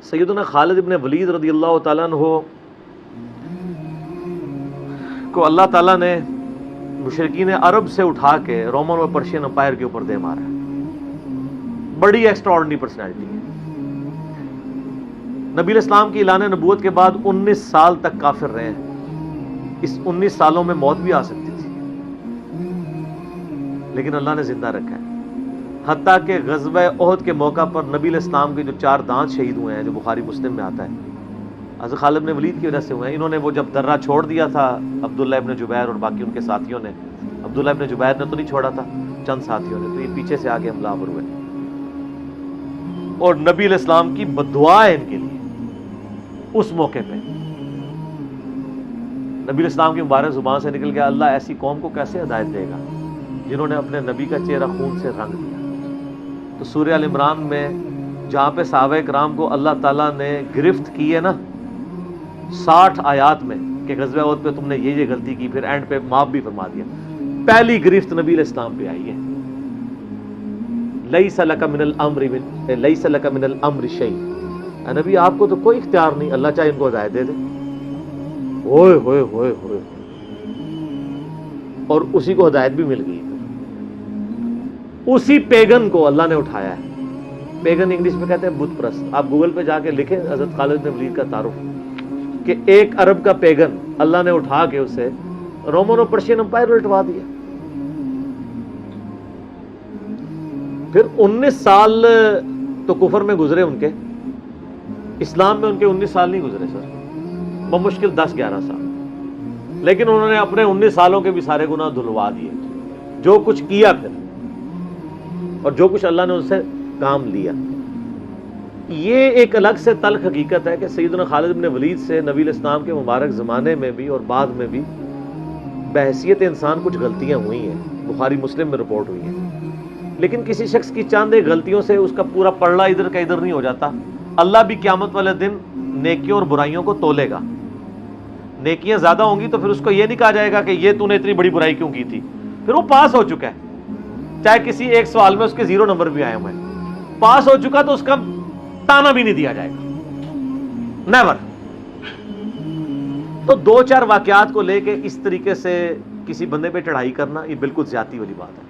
سیدنا خالد ابن ولید رضی اللہ تعالیٰ عنہ کو اللہ تعالیٰ نے مشرکین عرب سے اٹھا کے رومن اور پرشین امپائر کے اوپر دے مارا ہے. بڑی ایکسٹرا آرڈنری پرسنالٹی ہے. نبی علیہ السلام کی اعلان نبوت کے بعد 19 سال تک کافر رہے ہیں. اس 19 سالوں میں موت بھی آ سکتی تھی لیکن اللہ نے زندہ رکھا ہے. حتیٰ کہ غزوہ احد کے موقع پر نبی علیہ السلام کے جو 4 دانت شہید ہوئے ہیں، جو بخاری مسلم میں آتا ہے، حضرت خالد بن ولید کی وجہ سے ہوئے ہیں. انہوں نے وہ جب درہ چھوڑ دیا تھا عبداللہ ابن جبیر اور باقی ان کے ساتھیوں نے، عبداللہ ابن جبیر نے تو نہیں چھوڑا تھا، چند ساتھیوں نے، تو یہ پیچھے سے آگے حملہ آور ہوئے. اور نبی علیہ السلام کی بددعا ہے ان کے لیے. اس موقع پہ نبی علیہ السلام کی مبارک زبان سے نکل گیا، اللہ ایسی قوم کو کیسے ہدایت دے گا جنہوں نے اپنے نبی کا چہرہ خون سے رنگ دیا. تو سورہ ال عمران میں جہاں پہ صحابہ کرام کو اللہ تعالیٰ نے گرفت کی ہے نا 60 آیات میں کہ غزوہ احد پہ تم نے یہ غلطی کی، پھر اینڈ پہ معاف بھی فرما دیا. پہلی گرفت نبی علیہ السلام پہ آئی ہے، لیس لک من الامر شیء. اے نبی آپ کو تو کوئی اختیار نہیں، اللہ چاہے ان کو ہدایت دے دے. ہوئے ہوئے ہوئے ہوئے، اور اسی کو ہدایت بھی مل گئی. اسی پیگن کو اللہ نے اٹھایا ہے. پیگن انگلش میں کہتے ہیں بت پرست. آپ گوگل پہ جا کے لکھیں حضرت خالد بن ولید کا تعارف، کہ ایک عرب کا پیگن اللہ نے اٹھا کے اسے رومن اور پرشین امپائر الٹوا دیا. پھر 19 سال تو کفر میں گزرے ان کے، اسلام میں ان کے 19 سال نہیں گزرے سر، بمشکل 10-11 سال. لیکن انہوں نے اپنے 19 سالوں کے بھی سارے گناہ دھلوا دیے. جو کچھ کیا پھر، اور جو کچھ اللہ نے ان سے کام لیا. یہ ایک الگ سے تلخ حقیقت ہے کہ سیدنا خالد بن ولید سے نبی علیہ السلام کے مبارک زمانے میں بھی اور بعد میں بھی بحیثیت انسان کچھ غلطیاں ہوئی ہیں، بخاری مسلم میں رپورٹ ہوئی ہیں. لیکن کسی شخص کی چند ایک غلطیوں سے اس کا پورا پلڑا ادھر کا ادھر نہیں ہو جاتا. اللہ بھی قیامت والے دن نیکیوں اور برائیوں کو تولے گا. نیکیاں زیادہ ہوں گی تو پھر اس کو یہ نہیں کہا جائے گا کہ یہ تو نے اتنی بڑی برائی کیوں کی تھی، پھر وہ پاس ہو چکا ہے. چاہے کسی ایک سوال میں اس کے 0 نمبر بھی آئے ہوئے ہیں، پاس ہو چکا تو اس کا تانا بھی نہیں دیا جائے گا، نیور. تو 2-4 واقعات کو لے کے اس طریقے سے کسی بندے پہ چڑھائی کرنا یہ بالکل زیادتی والی بات ہے.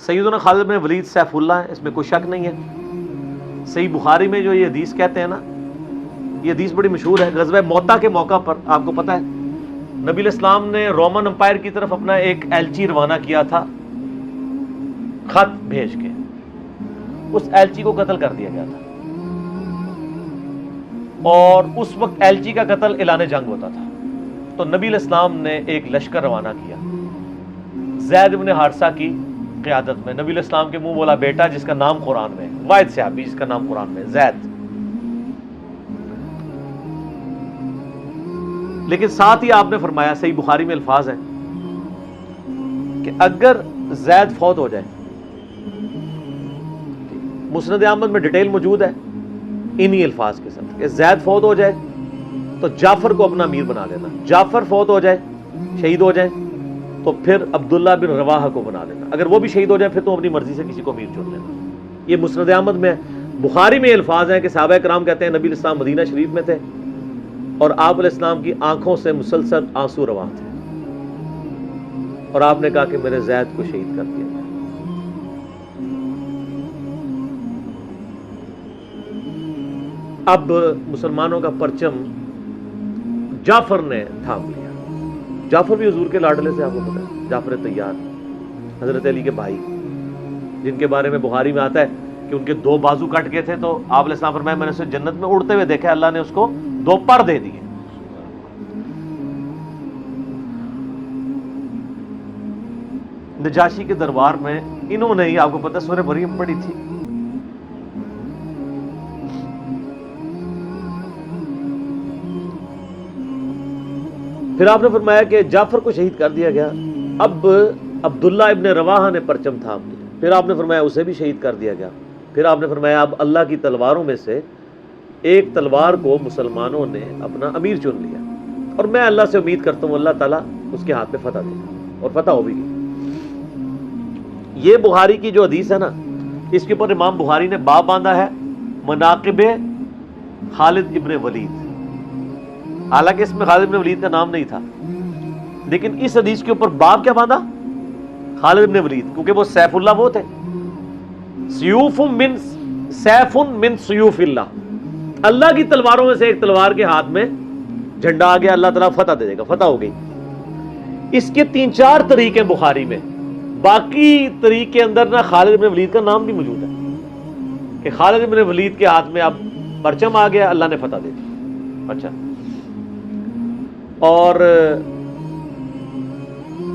سیدنا خالد بن ولید سیف اللہ ہیں، اس میں کوئی شک نہیں ہے. صحیح بخاری میں جو یہ حدیث کہتے ہیں نا، یہ حدیث بڑی مشہور ہے. غزوہ موتا کے موقع پر آپ کو پتہ ہے نبی علیہ السلام نے رومن امپائر کی طرف اپنا ایک ایلچی روانہ کیا تھا، خط بھیج کے. اس ایلچی کو قتل کر دیا گیا تھا، اور اس وقت ایلچی کا قتل اعلان جنگ ہوتا تھا. تو نبی علیہ السلام نے ایک لشکر روانہ کیا زید بن حارثہ کی قیادت میں. نبی علیہ السلام کے منہ بولا بیٹا جس کا نام قرآن میں، واحد صحابی جس کا نام قرآن میں زید. لیکن ساتھ ہی آپ نے فرمایا، صحیح بخاری میں الفاظ ہیں کہ اگر زید فوت ہو جائے، مسند احمد میں ڈیٹیل موجود ہے انہی الفاظ کے ساتھ، کہ زید فوت ہو جائے تو جعفر کو اپنا امیر بنا لینا. جعفر فوت ہو جائے، شہید ہو جائے، تو پھر عبداللہ بن رواحہ کو بنا لینا. اگر وہ بھی شہید ہو جائے پھر تو اپنی مرضی سے کسی کو امیر چن لینا. یہ مسند احمد میں. بخاری میں الفاظ ہیں کہ صحابہ کرام کہتے ہیں نبی علیہ السلام مدینہ شریف میں تھے اور آپ علیہ السلام کی آنکھوں سے مسلسل آنسو رواں تھے، اور آپ نے کہا کہ میرے زید کو شہید کر دیا. اب مسلمانوں کا پرچم جعفر نے تھام لیا. جعفر بھی حضور کے لاڈلے سے، آپ کو پتہ ہے، جعفر طیار حضرت علی کے بھائی، جن کے بارے میں بخاری میں آتا ہے کہ ان کے 2 بازو کٹ گئے تھے، تو آپ علیہ السلام فرمایا میں نے اسے جنت میں اڑتے ہوئے دیکھا، اللہ نے اس کو 2 پر دے دیے. نجاشی کے دربار میں انہوں نے ہی، آپ کو پتہ ہے، سورہ مریم پڑھی تھی. پھر آپ نے فرمایا کہ جعفر کو شہید کر دیا گیا. اب عبداللہ ابن رواحہ نے پرچم تھام لیا. پھر آپ نے فرمایا اسے بھی شہید کر دیا گیا. پھر آپ نے فرمایا اب اللہ کی تلواروں میں سے ایک تلوار کو مسلمانوں نے اپنا امیر چن لیا، اور میں اللہ سے امید کرتا ہوں اللہ تعالیٰ اس کے ہاتھ میں فتح دے گا، اور فتح ہو بھی گئی. یہ بخاری کی جو حدیث ہے نا، اس کے اوپر امام بخاری نے باب باندھا ہے مناقب خالد ابن ولید. حالانکہ اس میں خالد ابن ولید کا نام نہیں تھا, لیکن اس حدیث کے اوپر باب کیا باندھا؟ خالد ابن ولید, کیونکہ وہ سیف اللہ وہ تھے. سیوف من سیوف اللہ, اللہ کی تلواروں میں سے ایک تلوار کے ہاتھ میں جھنڈا آ گیا, اللہ تعالیٰ فتح دے دے گا, فتح ہو گئی. اس کے 3-4 طریقے بخاری میں, باقی طریق کے اندر نہ خالد ابن ولید کا نام بھی موجود ہے کہ خالد ابن ولید کے ہاتھ میں اب پرچم آ گیا, اللہ نے فتح دے دی. اچھا, اور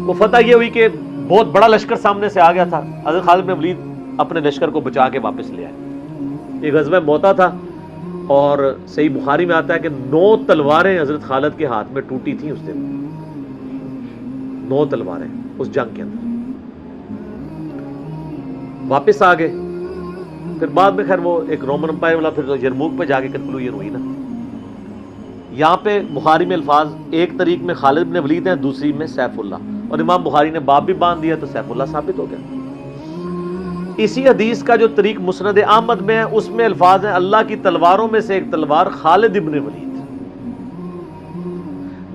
وہ فتح یہ ہوئی کہ بہت بڑا لشکر سامنے سے آ گیا تھا, حضرت خالد بن ولید اپنے لشکر کو بچا کے واپس لے آئے. یہ غزوہ موتا تھا, اور صحیح بخاری میں آتا ہے کہ 9 تلواریں حضرت خالد کے ہاتھ میں ٹوٹی تھیں اس دن. 9 تلواریں اس جنگ کے اندر. واپس آ گئے. پھر بعد میں خیر وہ ایک رومن امپائر والا پھر یرموک پہ جا کے کنکلوژن ہوئی نا. یہاں پہ بخاری میں الفاظ ایک طریق میں خالد بن ولید ہیں, دوسری میں سیف اللہ, اور امام بخاری نے باب بھی باندھ دیا تو سیف اللہ ثابت ہو گیا. اسی حدیث کا جو طریق مسند احمد میں ہے اس میں الفاظ ہیں اللہ کی تلواروں میں سے ایک تلوار خالد ابن ولید.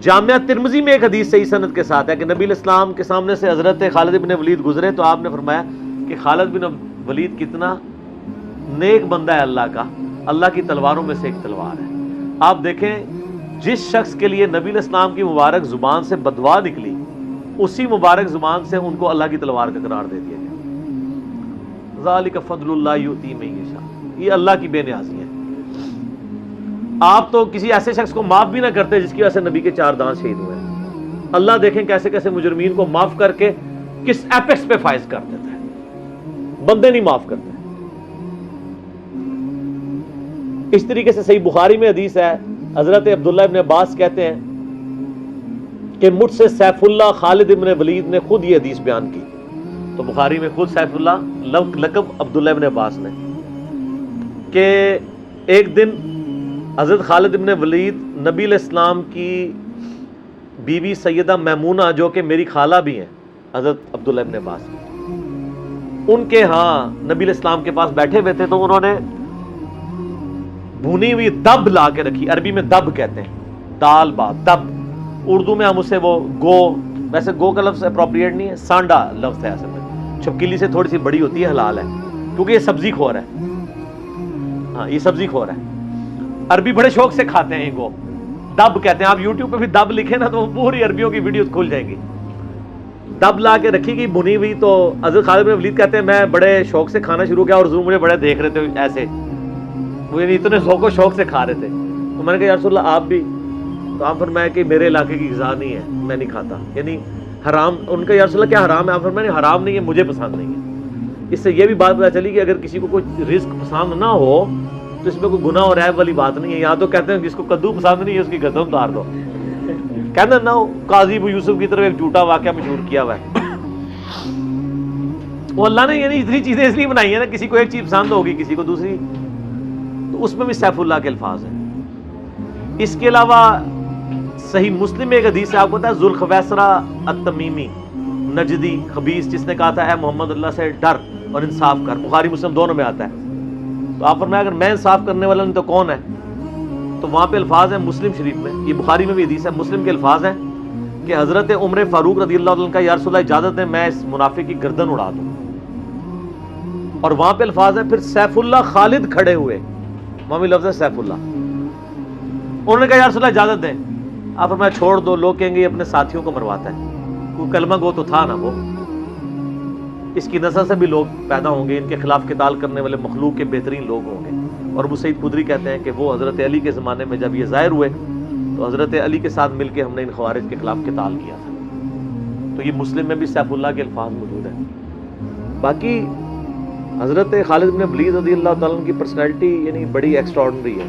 جامعہ ترمذی میں ایک حدیث صحیح سند کے ساتھ ہے کہ نبی علیہ السلام کے سامنے سے حضرت خالد ابن ولید گزرے تو آپ نے فرمایا کہ خالد بن ولید کتنا نیک بندہ ہے اللہ کا, اللہ کی تلواروں میں سے ایک تلوار ہے. آپ دیکھیں جس شخص کے لیے نبی علیہ السلام کی مبارک زبان سے بددعا نکلی, اسی مبارک زبان سے ان کو اللہ کی تلوار کا قرار دے دیا گیا. ذالک فضل اللہ یؤتی من یشاء, یہ اللہ کی بے نیازی ہے. آپ تو کسی ایسے شخص کو معاف بھی نہ کرتے جس کی وجہ سے نبی کے 4 دانت شہید ہوئے. اللہ دیکھیں کیسے کیسے مجرمین کو معاف کر کے کس ایپیکس پہ فائز کر دیتا ہے, بندے نہیں معاف کرتے. اس طریقے سے صحیح بخاری میں حدیث ہے, حضرت عبداللہ ابن عباس کہتے ہیں کہ مجھ سے سیف اللہ خالد ابن ولید نے خود یہ حدیث بیان کی. تو بخاری میں خود سیف اللہ لقب عبداللہ ابن عباس نے, کہ ایک دن حضرت خالد ابن ولید نبی علیہ السلام کی بیوی سیدہ میمونہ جو کہ میری خالہ بھی ہیں حضرت عبداللہ ابن عباس, ان کے ہاں نبی علیہ السلام کے پاس بیٹھے ہوئے تھے, تو انہوں نے بھونی ہوئی دب لا کے رکھی. عربی میں دب کہتے ہیں, دال با دب, اردو میں ہم اسے وہ گو, ویسے گو کا لفظ اپروپریٹ نہیں ہے, سانڈا لفظ ہے اصل میں, چھپکلی سے تھوڑی سی بڑی ہوتی ہے, حلال ہے کیونکہ یہ سبزی خور ہے. ہاں یہ سبزی خور ہے, عربی بڑے شوق سے کھاتے ہیں. یہ گو دب کہتے ہیں. آپ یوٹیوب پہ بھی دب لکھیں نا تو پوری عربیوں کی ویڈیوز کھل جائیں گی. دب لا کے رکھی گئی بھنی ہوئی. تو حضرت خالد بن ولید کہتے ہیں میں بڑے شوق سے کھانا شروع کیا, اور حضور مجھے بڑے دیکھ رہے تھے ایسے, وہ یعنی اتنے ذوق و شوق سے کھا رہے تھے. تو میں نے کہا یا رسول اللہ آپ بھی, تو آپ فرمایا کہ میرے علاقے کی غذا نہیں ہے, میں نہیں کھاتا, یعنی حرام. ان کا یا رسول اللہ کیا حرام ہے؟ آپ فرمایا نہیں حرام نہیں ہے, مجھے پسند نہیں ہے. اس سے یہ بھی بات پتہ چلی کہ اگر کسی کو کوئی رزق پسند نہ ہو تو اس میں کوئی گناہ اور عیب والی بات نہیں ہے. یہاں تو کہتے ہیں جس کو کدو پسند نہیں ہے اس کی گردن اتار دو, کہتے ہیں نا قاضی ابو یوسف کی طرف ایک جھوٹا واقعہ مشہور کیا ہوا ہے. وہ اللہ نے یعنی اتنی چیزیں اس لیے بنائی ہیں نا, کسی کو ایک چیز پسند ہوگی کسی کو دوسری, تو اس میں بھی سیف اللہ کے الفاظ ہیں. اس کے علاوہ صحیح مسلم میں ایک حدیث ہے, آپ کو پتا ہے ذوالخویسرہ التمیمی نجدی خبیث جس نے کہا تھا اے محمد اللہ سے ڈر اور انصاف کر. بخاری مسلم دونوں میں آتا ہے. تو آپ فرمایا اگر میں انصاف کرنے والا نہیں تو کون ہے؟ تو وہاں پہ الفاظ ہیں مسلم شریف میں, یہ بخاری میں بھی حدیث ہے, مسلم کے الفاظ ہیں کہ حضرت عمر فاروق رضی اللہ عنہ کا یا رسول اللہ اجازت ہے میں اس منافق کی گردن اڑا دوں. اور وہاں پہ الفاظ ہیں پھر سیف اللہ خالد کھڑے ہوئے, وہاں بھی لفظ ہے سیف اللہ. انہوں نے کہا یا رسول اللہ اجازت دیں. آپ فرمایا چھوڑ دو, لوگ کہیں گے یہ اپنے ساتھیوں کو مرواتا ہے, کوئی کلمہ گو تو تھا نا وہ, اس کی نسل سے بھی لوگ پیدا ہوں گے, ان کے خلاف قتال کرنے والے مخلوق کے بہترین لوگ ہوں گے. اور ابو سعید خدری کہتے ہیں کہ وہ حضرت علی کے زمانے میں جب یہ ظاہر ہوئے تو حضرت علی کے ساتھ مل کے ہم نے ان خوارج کے خلاف قتال کیا تھا. تو یہ مسلم میں بھی سیف اللہ کے الفاظ موجود ہیں. باقی حضرت خالد بن ولید رضی اللہ تعالیٰ عنہ کی پرسنالٹی یعنی بڑی ایکسٹراڈنری ہے.